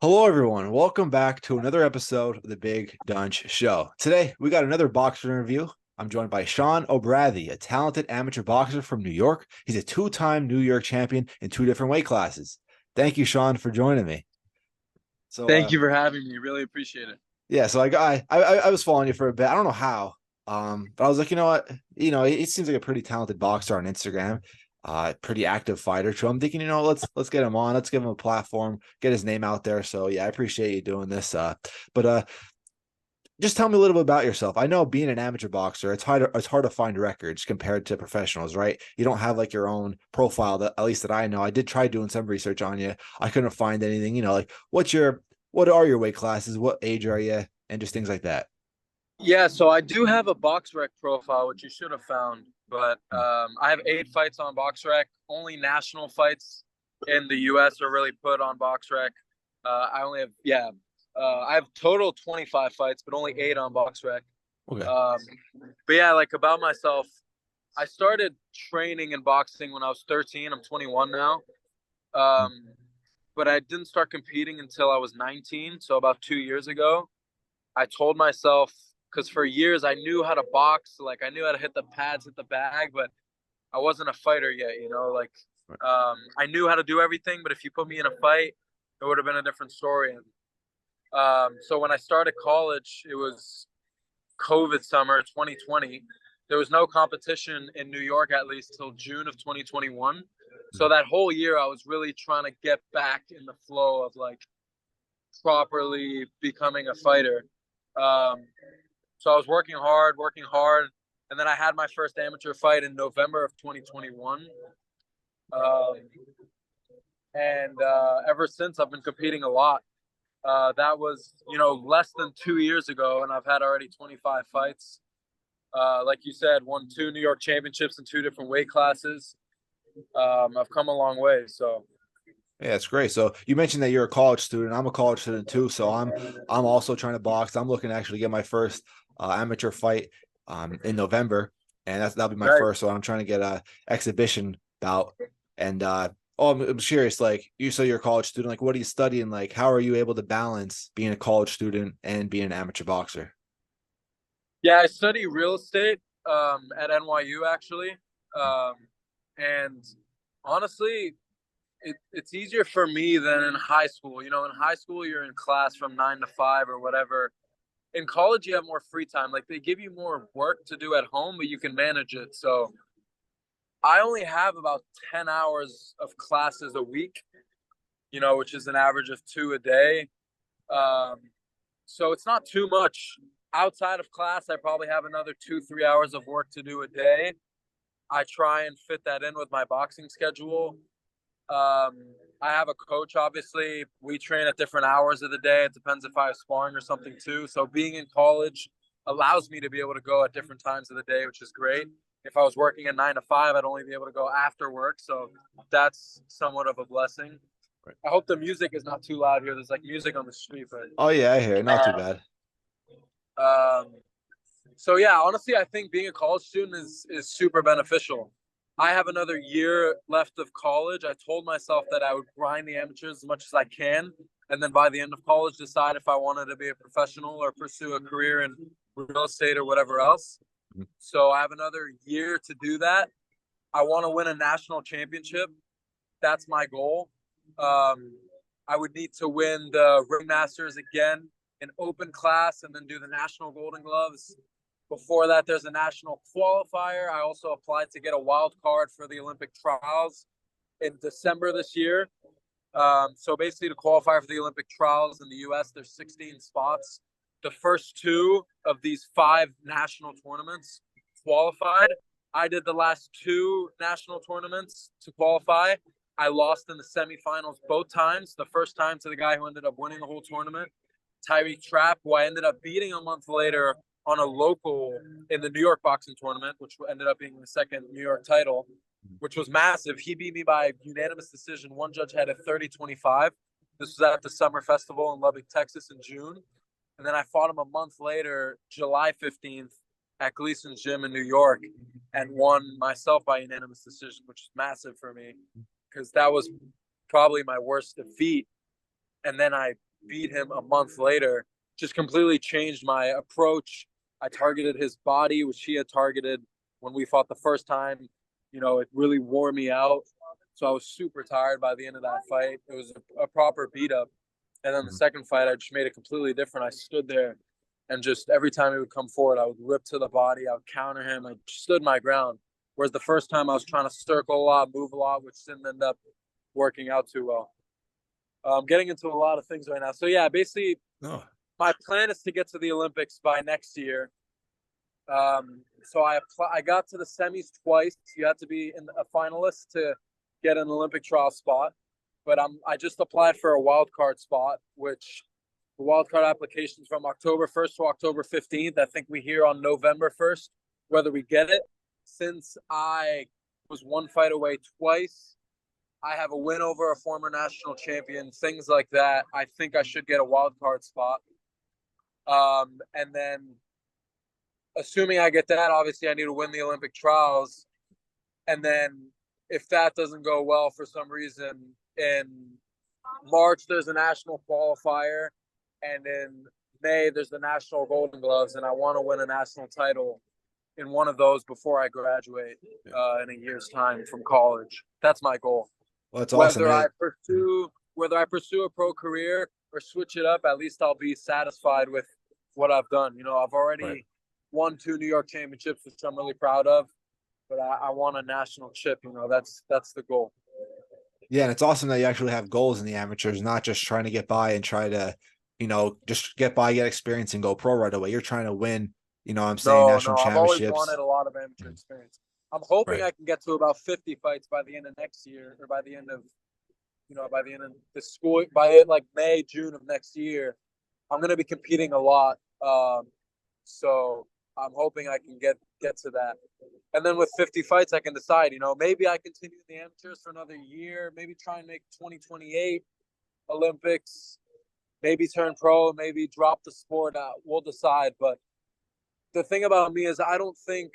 Hello, everyone. Welcome back to another episode of the Big Donch Show. Today, we got another boxer interview. I'm joined by Sean O'Brathy, a talented amateur boxer from New York. He's a two-time New York champion in two different weight classes. Thank you, Sean, for joining me. So, Thank you for having me. Really appreciate it. yeah, so I was following you for a bit. I don't know how, but I was like, you know what, he seems like a pretty talented boxer on Instagram, pretty active fighter. So I'm thinking, let's get him on, let's give him a platform, get his name out there. So yeah, I appreciate you doing this. But just tell me a little bit about yourself. I know being an amateur boxer, it's hard to find records compared to professionals, right? You don't have like your own profile that at least that I know. I did try doing some research on you. I couldn't find anything, like what are your weight classes? What age are you? And just things like that. Yeah, so I do have a BoxRec profile, which you should have found, but I have 8 fights on BoxRec. Only national fights in the U.S. are really put on BoxRec. I only have, I have total 25 fights, but only 8 on BoxRec. Okay. Um, but yeah, like about myself, I started training in boxing when I was 13. I'm 21 now. Um, but I didn't start competing until I was 19, so about 2 years ago. I told myself, because for years I knew how to box, like I knew how to hit the pads, hit the bag, but I wasn't a fighter yet, like I knew how to do everything, but if you put me in a fight, it would have been a different story. And so when I started college, it was COVID summer 2020. There was no competition in New York, at least till June of 2021. So that whole year I was really trying to get back in the flow of like properly becoming a fighter. Um, so I was working hard, and then I had my first amateur fight in November of 2021. Um, and ever since, I've been competing a lot. That was, less than 2 years ago, and I've had already 25 fights. Like you said, won 2 New York championships in 2 different weight classes. I've come a long way. So Yeah, it's great. So you mentioned that you're a college student. I'm a college student too. So I'm also trying to box. I'm looking to actually get my first amateur fight in November, and that'll be my right. first. So I'm trying to get a exhibition bout. And I'm curious. Like so you're a college student. Like, what are you studying? Like, how are you able to balance being a college student and being an amateur boxer? Yeah, I study real estate at NYU actually, and honestly, it's easier for me than in high school. In high school you're in class from 9 to 5 or whatever. In college you have more free time. Like they give you more work to do at home, but you can manage it. So I only have about 10 hours of classes a week, which is an average of 2 a day. Um, so it's not too much. Outside of class, I probably have another 2, 3 hours of work to do a day. I try and fit that in with my boxing schedule. Um, I have a coach, obviously. We train at different hours of the day. It depends if I have sparring or something too. So being in college allows me to be able to go at different times of the day, which is great. If I was working at 9 to 5, I'd only be able to go after work. So that's somewhat of a blessing. Right. I hope the music is not too loud here. There's like music on the street, but Oh yeah, I hear it. Not too bad. um, so yeah, honestly, I think being a college student is super beneficial. I have another year left of college. I told myself that I would grind the amateurs as much as I can, and then by the end of college, decide if I wanted to be a professional or pursue a career in real estate or whatever else. So I have another year to do that. I want to win a national championship. That's my goal. Um, I would need to win the Ringmasters again in open class and then do the national Golden Gloves. Before that, there's a national qualifier. I also applied to get a wild card for the Olympic trials in December this year. So basically, to qualify for the Olympic trials in the U.S., there's 16 spots. The first two of these 5 national tournaments qualified. I did the last 2 national tournaments to qualify. I lost in the semifinals both times. The first time to the guy who ended up winning the whole tournament, Tyreek Trapp, who I ended up beating a month later on a local in the New York boxing tournament, which ended up being the second New York title, which was massive. He beat me by unanimous decision. One judge had it 30-25. This was at the Summer Festival in Lubbock, Texas in June. And then I fought him a month later, July 15th, at Gleason's Gym in New York and won myself by unanimous decision, which is massive for me because that was probably my worst defeat. And then I beat him a month later just completely changed my approach. I targeted his body, which he had targeted when we fought the first time. It really wore me out. So I was super tired by the end of that fight. It was a proper beat up. And then the second fight, I just made it completely different. I stood there and just every time he would come forward, I would rip to the body. I would counter him. I stood my ground. Whereas the first time I was trying to circle a lot, move a lot, which didn't end up working out too well. I'm getting into a lot of things right now. So yeah, basically, my plan is to get to the Olympics by next year. So I got to the semis twice. You have to be a finalist to get an Olympic trial spot. But I just applied for a wild card spot, which the wild card applications from October 1st to October 15th. I think we hear on November 1st whether we get it. Since I was one fight away twice, I have a win over a former national champion, things like that. I think I should get a wild card spot. And then assuming I get that, obviously I need to win the Olympic trials. And then if that doesn't go well for some reason, in March there's a national qualifier, and in May there's the national Golden Gloves, and I want to win a national title in one of those before I graduate in a year's time from college. That's my goal. Well, it's awesome. Whether I pursue a pro career or switch it up, at least I'll be satisfied with what I've done. I've already won 2 New York championships, which I'm really proud of, but I want a national chip. That's the goal. Yeah, and it's awesome that you actually have goals in the amateurs, not just trying to get by and try to, just get by, get experience, and go pro right away. You're trying to win. National championships. I've always wanted a lot of amateur experience. I'm hoping I can get to about 50 fights by the end of next year, or by the end of the school, by like May, June of next year. I'm going to be competing a lot. So I'm hoping I can get to that. And then with 50 fights, I can decide, maybe I continue the amateurs for another year, maybe try and make 2028 Olympics, maybe turn pro, maybe drop the sport. We'll decide. But the thing about me is I don't think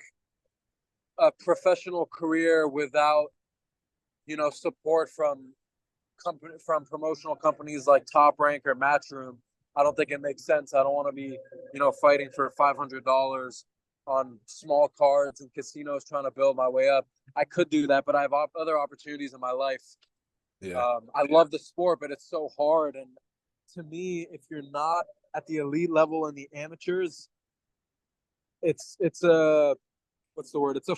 a professional career without, support from promotional companies like Top Rank or Matchroom, I don't think it makes sense. I don't want to be, fighting for $500 on small cards and casinos trying to build my way up. I could do that, but I have other opportunities in my life. Yeah. I love the sport, but it's so hard. And to me, if you're not at the elite level in the amateurs, it's a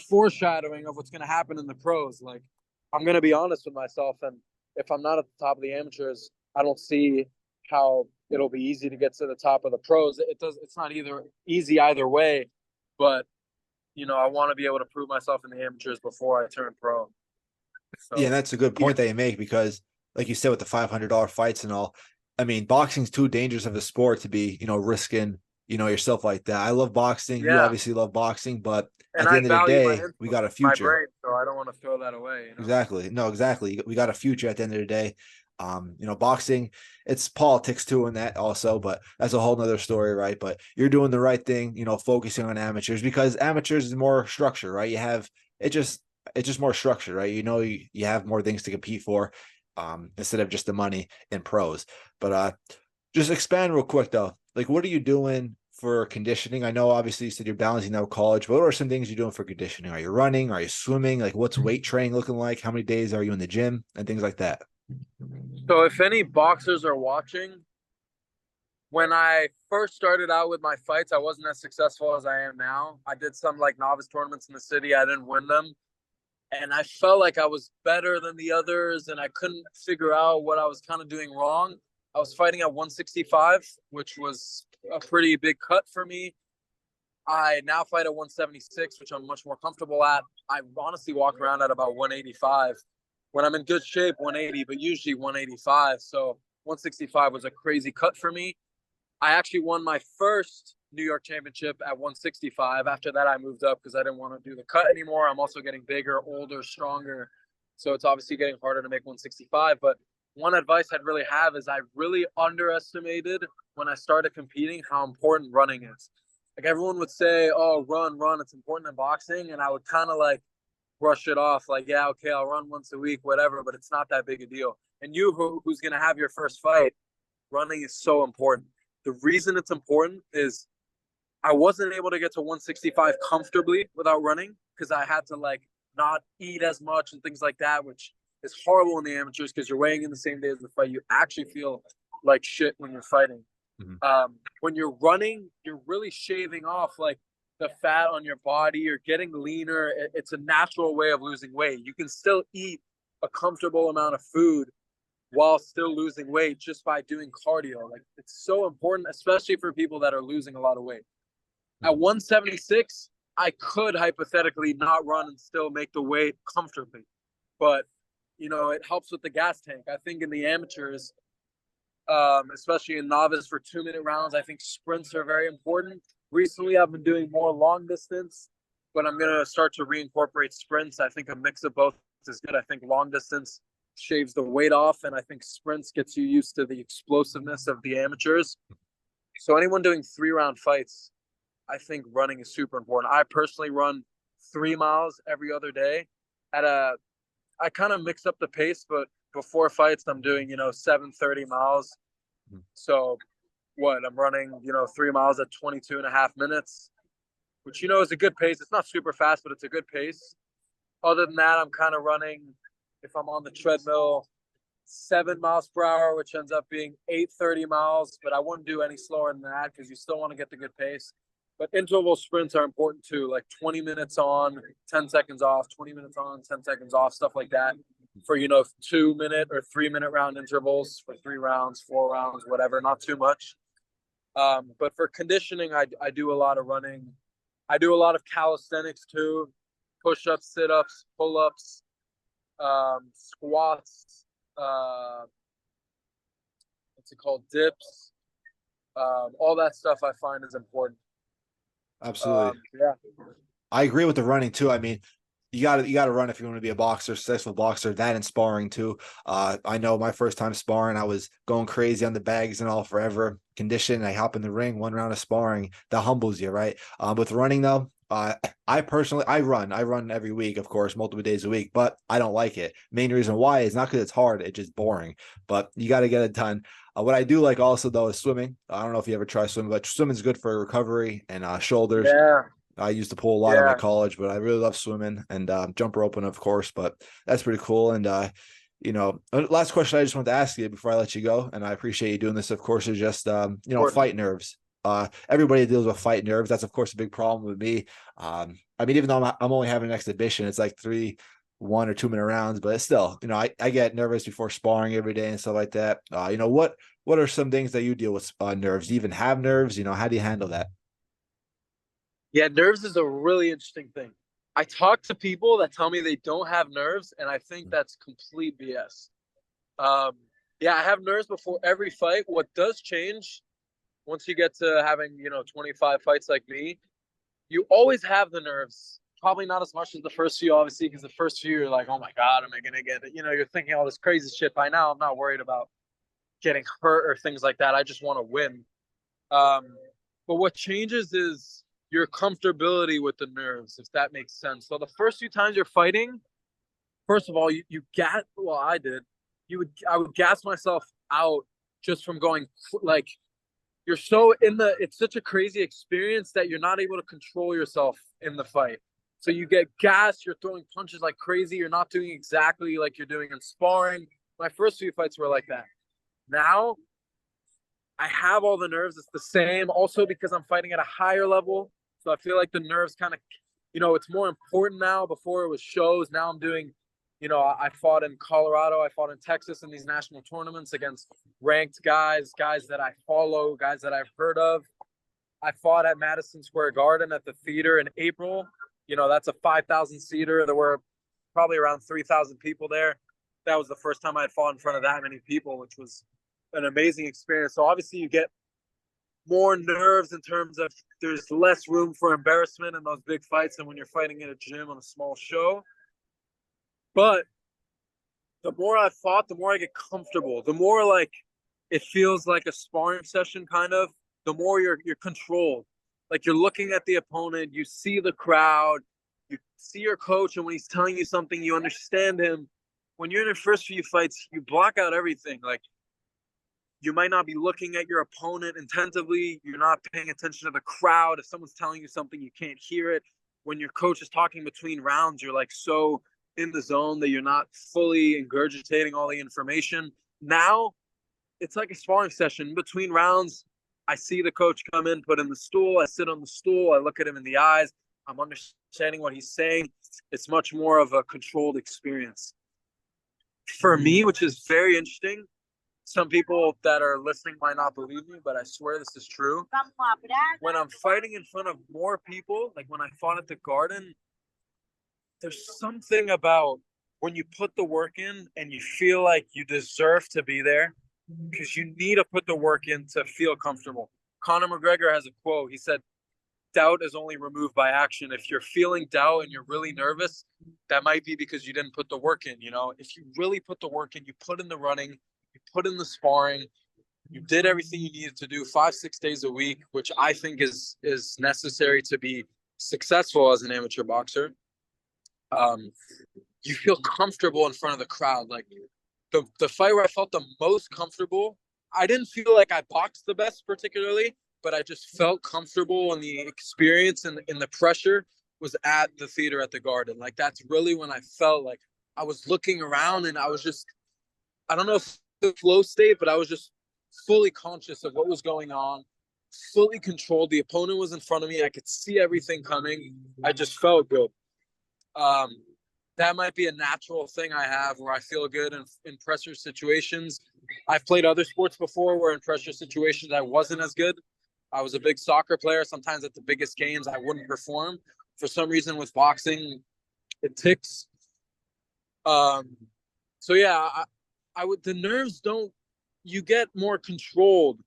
foreshadowing of what's going to happen in the pros. Like, I'm going to be honest with myself, and if I'm not at the top of the amateurs, I don't see how it'll be easy to get to the top of the pros. It's not easy either way, but I want to be able to prove myself in the amateurs before I turn pro. So, yeah, that's a good point that you make, because like you said, with the $500 fights and all, I mean, boxing's too dangerous of a sport to be, risking, yourself like that. I love boxing. Yeah. You obviously love boxing, but at the end of the day, we got a future. My brain, so I don't want to throw that away. Exactly. No, exactly. We got a future at the end of the day. Boxing, it's politics too in that also, but that's a whole nother story, right? But you're doing the right thing, focusing on amateurs, because amateurs is more structure, right? You have it's just more structure, right? You have more things to compete for, instead of just the money in pros. But just expand real quick though. Like, what are you doing for conditioning? I know obviously you said you're balancing out college, but what are some things you're doing for conditioning? Are you running? Are you swimming? Like, what's weight training looking like? How many days are you in the gym and things like that? So if any boxers are watching, when I first started out with my fights, I wasn't as successful as I am now. I did some like novice tournaments in the city. I didn't win them. And I felt like I was better than the others, and I couldn't figure out what I was kind of doing wrong. I was fighting at 165, which was a pretty big cut for me. I now fight at 176, which I'm much more comfortable at. I honestly walk around at about 185. When I'm in good shape, 180, but usually 185. So 165 was a crazy cut for me. I actually won my first New York championship at 165. After that, I moved up because I didn't want to do the cut anymore. I'm also getting bigger, older, stronger. So it's obviously getting harder to make 165. But one advice I'd really have is I really underestimated when I started competing how important running is. Like, everyone would say, oh, run, it's important in boxing. And I would kind of like brush it off, like, yeah, okay, I'll run once a week, whatever, but it's not that big a deal. And you, who's going to have your first fight, running is so important. The reason it's important is I wasn't able to get to 165 comfortably without running because I had to like not eat as much and things like that, which is horrible in the amateurs because you're weighing in the same day as the fight. You actually feel like shit when you're fighting. When you're running, you're really shaving off like the fat on your body. You're getting leaner. It's a natural way of losing weight. You can still eat a comfortable amount of food while still losing weight just by doing cardio. Like it's so important, especially for people that are losing a lot of weight. At 176, I could hypothetically not run and still make the weight comfortably. But, you know, it helps with the gas tank. I think in the amateurs, especially in novice for 2-minute rounds, I think sprints are very important. Recently, I've been doing more long distance, but I'm going to start to reincorporate sprints. I think a mix of both is good. I think long distance shaves the weight off, and I think sprints gets you used to the explosiveness of the amateurs. So anyone doing 3-round fights, I think running is super important. I personally run 3 miles every other day I kind of mix up the pace, but before fights, I'm doing, 7:30 miles. So I'm running, 3 miles at 22 and a half minutes, which, is a good pace. It's not super fast, but it's a good pace. Other than that, I'm kind of running, if I'm on the treadmill, 7 miles per hour, which ends up being 8:30 miles, but I wouldn't do any slower than that because you still want to get the good pace. But interval sprints are important too, like 20 minutes on, 10 seconds off, 20 minutes on, 10 seconds off, stuff like that for, 2-minute or 3-minute round intervals for 3 rounds, 4 rounds, whatever, not too much. But for conditioning, I do a lot of running. I do a lot of calisthenics too, push-ups, sit-ups, pull-ups, squats, what's it called, dips. All that stuff I find is important. Absolutely. Yeah. I agree with the running too. I mean, you gotta run if you want to be a boxer, successful boxer. That and sparring too. I know my first time sparring, I was going crazy on the bags and all forever. Condition, I hop in the ring, 1 round of sparring, that humbles you, right? With running though, I personally I run every week, of course, multiple days a week, but I don't like it. Main reason why is not because it's hard, it's just boring. But you got to get it done. What I do like also though is swimming. I don't know if you ever try swimming, but swimming's good for recovery and shoulders. Yeah. I used to pull a lot in my college, but I really love swimming and jump roping, of course. But that's pretty cool. And last question I just wanted to ask you before I let you go, and I appreciate you doing this, of course, is just fight nerves. Everybody deals with fight nerves. That's of course a big problem with me. I mean, even though I'm only having an exhibition, it's like 3 1 or 2-minute rounds, but it's still, I get nervous before sparring every day and stuff like that. What are some things that you deal with nerves? Do you even have nerves? How do you handle that? Yeah, nerves is a really interesting thing. I talk to people that tell me they don't have nerves, and I think that's complete BS. Yeah, I have nerves before every fight. What does change once you get to having, 25 fights like me, you always have the nerves. Probably not as much as the first few, obviously, because the first few you're like, oh my God, am I going to get it? You're thinking all this crazy shit. By now, I'm not worried about getting hurt or things like that. I just want to win. But what changes is your comfortability with the nerves, if that makes sense. So the first few times you're fighting, first of all, I did. I would gas myself out just from going like you're so it's such a crazy experience that you're not able to control yourself in the fight. So you get gassed, you're throwing punches like crazy, you're not doing exactly like you're doing in sparring. My first few fights were like that. Now I have all the nerves. It's the same. Also because I'm fighting at a higher level. So I feel like the nerves kind of, it's more important now. Before it was shows. Now I'm doing, I fought in Colorado. I fought in Texas in these national tournaments against ranked guys that I follow, guys that I've heard of. I fought at Madison Square Garden at the theater in April. That's a 5,000 seater. There were probably around 3,000 people there. That was the first time I had fought in front of that many people, which was an amazing experience. So obviously you get more nerves in terms of there's less room for embarrassment in those big fights than when you're fighting in a gym on a small show. But the more I fought, the more I get comfortable. The more like it feels like a sparring session kind of, the more you're controlled. Like you're looking at the opponent, you see the crowd, you see your coach, and when he's telling you something, you understand him. When you're in the first few fights, you block out everything. Like you might not be looking at your opponent attentively. You're not paying attention to the crowd. If someone's telling you something, you can't hear it. When your coach is talking between rounds, you're like so in the zone that you're not fully ingurgitating all the information. Now it's like a sparring session between rounds. I see the coach come in, put in the stool. I sit on the stool. I look at him in the eyes. I'm understanding what he's saying. It's much more of a controlled experience. For me, which is very interesting, some people that are listening might not believe me, but I swear this is true. When I'm fighting in front of more people, like when I fought at the Garden, there's something about when you put the work in and you feel like you deserve to be there, because you need to put the work in to feel comfortable. Conor McGregor has a quote. He said, doubt is only removed by action. If you're feeling doubt and you're really nervous, that might be because you didn't put the work in. You know, if you really put the work in, you put in the running, you put in the sparring, you did everything you needed to do 5-6 days a week, which I think is necessary to be successful as an amateur boxer. You feel comfortable in front of the crowd. Like the fight where I felt the most comfortable, I didn't feel like I boxed the best particularly, but I just felt comfortable, and the experience and the pressure was at the theater at the Garden. Like that's really when I felt like I was looking around and I was just, I don't know if the flow state, but I was just fully conscious of what was going on, fully controlled. The opponent was in front of me. I could see everything coming. I just felt good. That might be a natural thing I have where I feel good in pressure situations. I've played other sports before where in pressure situations I wasn't as good. I was a big soccer player. Sometimes at the biggest games I wouldn't perform. For some reason with boxing, it ticks. So yeah, I would, the nerves don't, you get more controlled.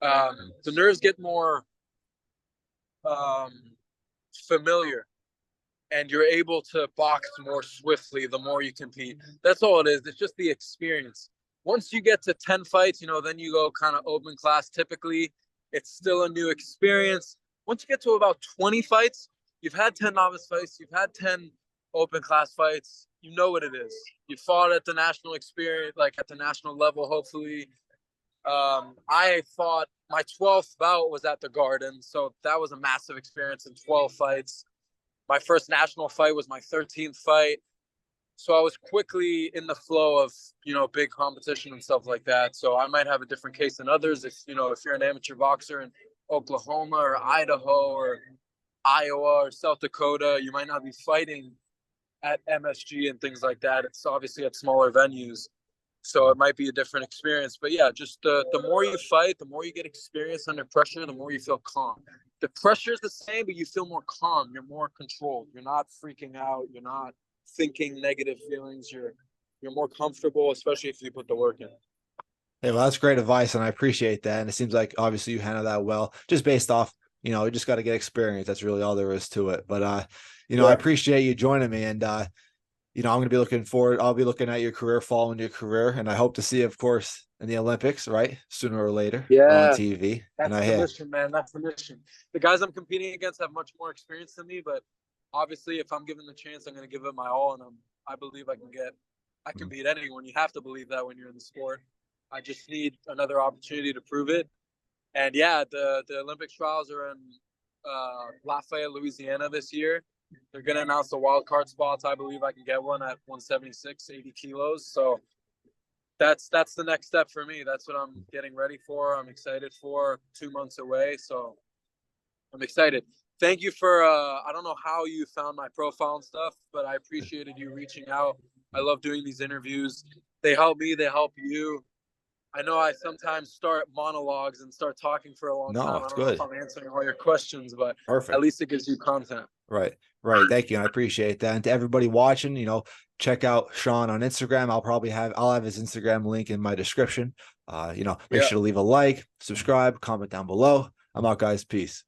The nerves get more familiar, and you're able to box more swiftly the more you compete. That's all it is. It's just the experience. Once you get to 10 fights, you know, then you go kind of open class. Typically, it's still a new experience. Once you get to about 20 fights, you've had 10 novice fights, you've had 10 open class fights, you know what it is. You fought at the national experience, like at the national level, hopefully. I fought, my 12th bout was at the Garden, so that was a massive experience in 12 fights. My first national fight was my 13th fight. So I was quickly in the flow of, you know, big competition and stuff like that. So I might have a different case than others. If, you know, if you're an amateur boxer in Oklahoma or Idaho or Iowa or South Dakota, you might not be fighting at MSG and things like that. It's obviously at smaller venues. So it might be a different experience. But yeah, just the more you fight, the more you get experience under pressure, the more you feel calm. The pressure is the same, but you feel more calm. You're more controlled. You're not freaking out. You're not thinking negative feelings. You're more comfortable, especially if you put the work in. Hey, well, that's great advice, and I appreciate that. And it seems like obviously you handle that well, just based off, you know, you just got to get experience. That's really all there is to it. But you know, I appreciate you joining me, and you know, I'm going to be looking forward. I'll be looking at your career, following your career, and I hope to see you, of course, in the Olympics, right? Sooner or later, on TV. That's the mission, man. That's the mission. The guys I'm competing against have much more experience than me, but obviously, if I'm given the chance, I'm going to give it my all, and I believe I can beat anyone. You have to believe that when you're in the sport. I just need another opportunity to prove it. And yeah, the Olympic trials are in Lafayette, Louisiana this year. They're going to announce the wild card spots. I believe I can get one at 176, 80 kilos. So that's the next step for me. That's what I'm getting ready for. I'm excited for. 2 months away. So I'm excited. Thank you for, I don't know how you found my profile and stuff, but I appreciated you reaching out. I love doing these interviews. They help me. They help you. I know I sometimes start monologues and start talking for a long time. No, it's I don't know if good. I'm answering all your questions, but Perfect. at least it gives you content. Right. Thank you. I appreciate that. And to everybody watching, you know, check out Sean on Instagram. I'll have his Instagram link in my description. You know, make sure to leave a like, subscribe, comment down below. I'm out, guys. Peace.